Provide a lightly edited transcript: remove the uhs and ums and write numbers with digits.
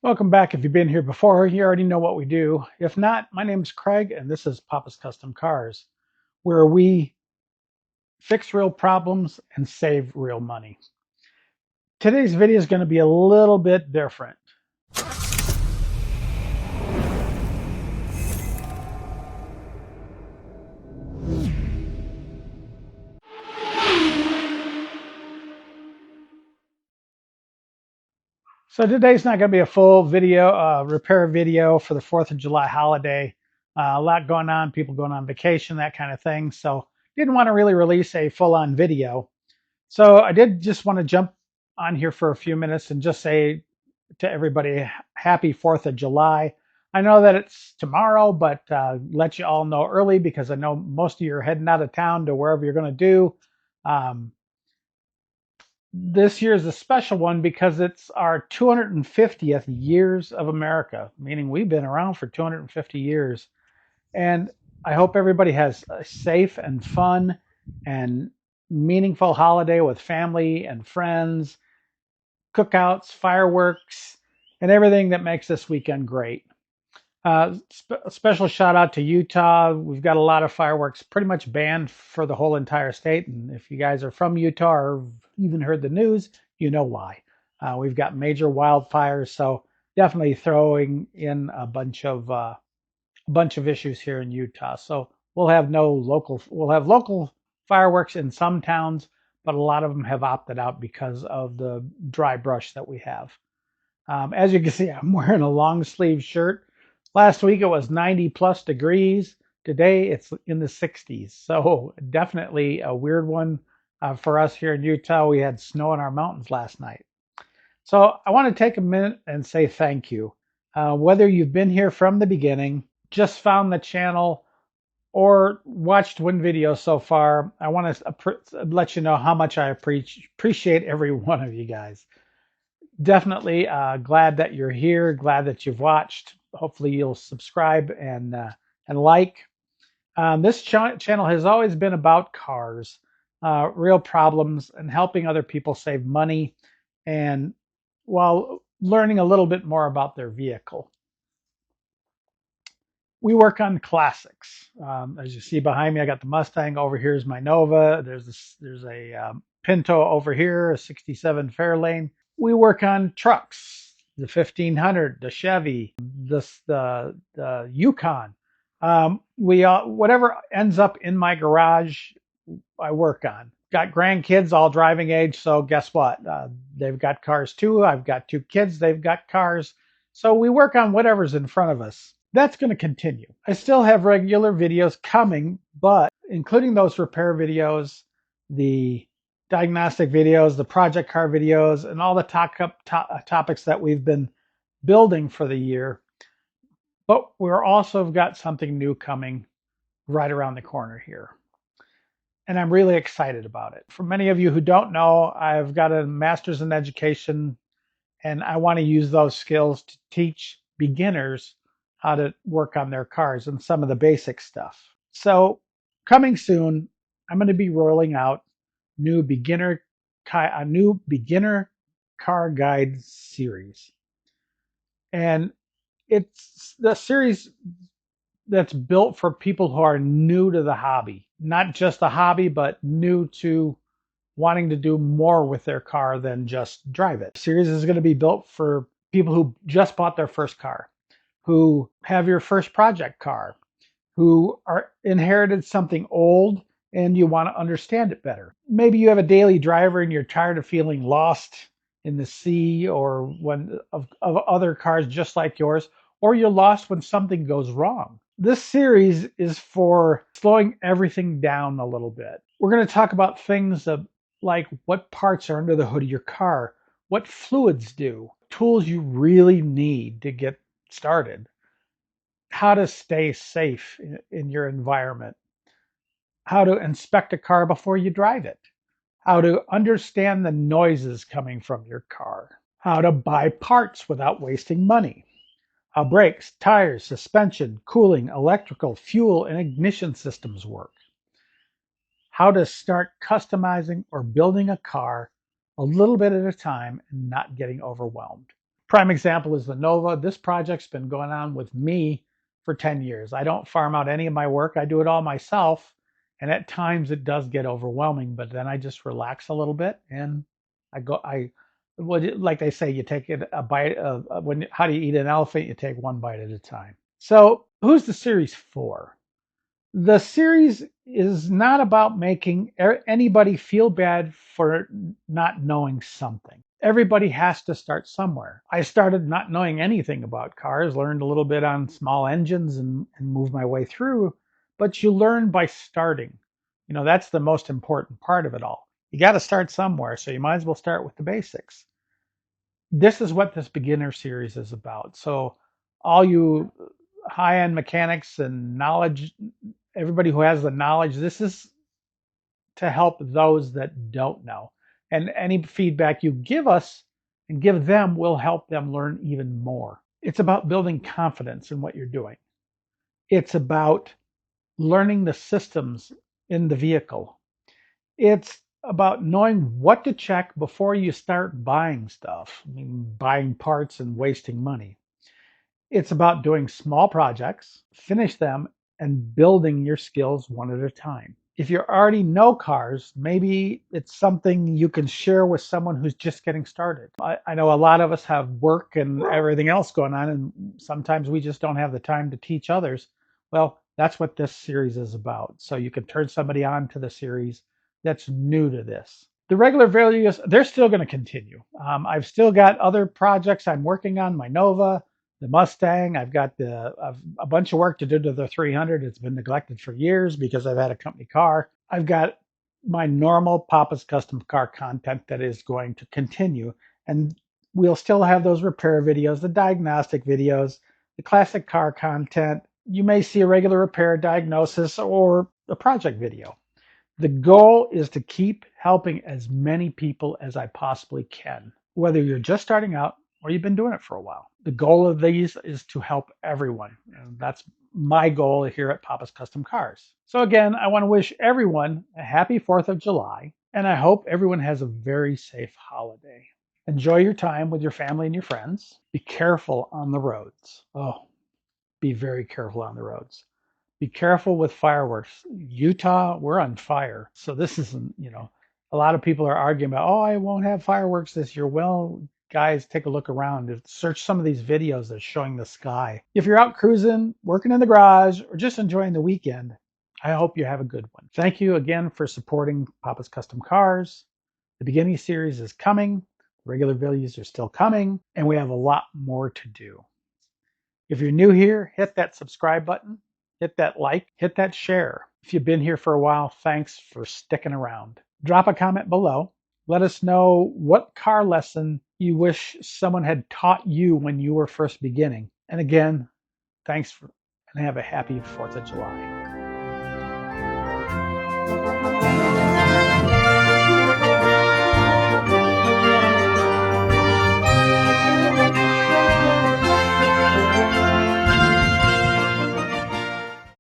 Welcome back. If you've been here before, you already know what we do. If not, my name is Craig, and this is Papa's Custom Cars, where we fix real problems and save real money. Today's video is going to be a little bit different. So today's not going to be a full video, repair video for the 4th of July holiday. A lot going on, people going on vacation, that kind of thing. So didn't want to really release a full-on video. So I did just want to jump on here for a few minutes and just say to everybody, happy 4th of July. I know that it's tomorrow, but let you all know early because I know most of you are heading out of town to wherever you're going to do. Um, this year is a special one because it's our 250th years of America, meaning we've been around for 250 years. And I hope everybody has a safe and fun and meaningful holiday with family and friends, cookouts, fireworks, and everything that makes this weekend great. A special shout out to Utah. We've got a lot of fireworks pretty much banned for the whole entire state. And if you guys are from Utah or even heard the news, you know why. We've got major wildfires, so definitely throwing in a bunch of issues here in Utah. So we'll have local fireworks in some towns, but a lot of them have opted out because of the dry brush that we have. As you can see, I'm wearing a long sleeve shirt. Last week it was 90 plus degrees. Today it's in the 60s. So definitely a weird one for us here in Utah. We had snow in our mountains last night. So I want to take a minute and say thank you. Whether you've been here from the beginning, just found the channel, or watched one video so far, I want to let you know how much I appreciate every one of you guys. Definitely glad that you're here, glad that you've watched. Hopefully you'll subscribe and like. This channel has always been about cars, real problems, and helping other people save money, and while learning a little bit more about their vehicle. We work on classics. As you see behind me, I got the Mustang. Over here is my Nova. There's a Pinto over here, a 67 Fairlane. We work on trucks, the 1500, the Chevy, the Yukon. Whatever ends up in my garage, I work on. Got grandkids all driving age, so guess what? They've got cars too. I've got two kids, they've got cars. So we work on whatever's in front of us. That's going to continue. I still have regular videos coming, but including those repair videos, the diagnostic videos, the project car videos, and all the topics that we've been building for the year. But we're also got something new coming right around the corner here. And I'm really excited about it. For many of you who don't know, I've got a master's in education, and I want to use those skills to teach beginners how to work on their cars and some of the basic stuff. So coming soon, I'm going to be rolling out a new beginner car guide series. And it's the series that's built for people who are new to the hobby, not just the hobby, but new to wanting to do more with their car than just drive it. The series is going to be built for people who just bought their first car, who have your first project car, who are inherited something old and you want to understand it better. Maybe you have a daily driver and you're tired of feeling lost in the sea or of other cars just like yours, or you're lost when something goes wrong. This series is for slowing everything down a little bit. We're going to talk about things like what parts are under the hood of your car, what fluids do, tools you really need to get started, how to stay safe in your environment, how to inspect a car before you drive it, how to understand the noises coming from your car, how to buy parts without wasting money, how brakes, tires, suspension, cooling, electrical, fuel, and ignition systems work, how to start customizing or building a car a little bit at a time and not getting overwhelmed. Prime example is the Nova. This project's been going on with me for 10 years. I don't farm out any of my work. I do it all myself. And at times it does get overwhelming, but then I just relax a little bit and like they say, you take it a bite of, how do you eat an elephant? You take one bite at a time. So who's the series for? The series is not about making anybody feel bad for not knowing something. Everybody has to start somewhere. I started not knowing anything about cars, learned a little bit on small engines and moved my way through. But you learn by starting. That's the most important part of it all. You got to start somewhere, so you might as well start with the basics. This is what this beginner series is about. So all you high-end mechanics and knowledge, everybody who has the knowledge, this is to help those that don't know. And any feedback you give us and give them will help them learn even more. It's about building confidence in what you're doing. It's about learning the systems in the vehicle. It's about knowing what to check before you start buying stuff. I mean, buying parts and wasting money. It's about doing small projects, finish them, and building your skills one at a time. If you already know cars, maybe it's something you can share with someone who's just getting started. I know a lot of us have work and everything else going on, and sometimes we just don't have the time to teach others. Well, that's what this series is about. So you can turn somebody on to the series that's new to this. The regular videos, they're still going to continue. I've still got other projects I'm working on, my Nova, the Mustang. I've got a bunch of work to do to the 300. It's been neglected for years because I've had a company car. I've got my normal Papa's Custom Car content that is going to continue. And we'll still have those repair videos, the diagnostic videos, the classic car content. You may see a regular repair diagnosis or a project video. The goal is to keep helping as many people as I possibly can, whether you're just starting out or you've been doing it for a while. The goal of these is to help everyone. And that's my goal here at Papa's Custom Cars. So again, I want to wish everyone a happy 4th of July, and I hope everyone has a very safe holiday. Enjoy your time with your family and your friends. Be careful on the roads. Oh, be very careful on the roads. Be careful with fireworks. Utah, we're on fire. So this isn't, a lot of people are arguing about, oh, I won't have fireworks this year. Well, guys, take a look around. Search some of these videos that's showing the sky. If you're out cruising, working in the garage, or just enjoying the weekend, I hope you have a good one. Thank you again for supporting Papa's Custom Cars. The beginning series is coming. Regular videos are still coming, and we have a lot more to do. If you're new here, hit that subscribe button, hit that like, hit that share. If you've been here for a while, thanks for sticking around. Drop a comment below. Let us know what car lesson you wish someone had taught you when you were first beginning. And again, thanks and have a happy 4th of July.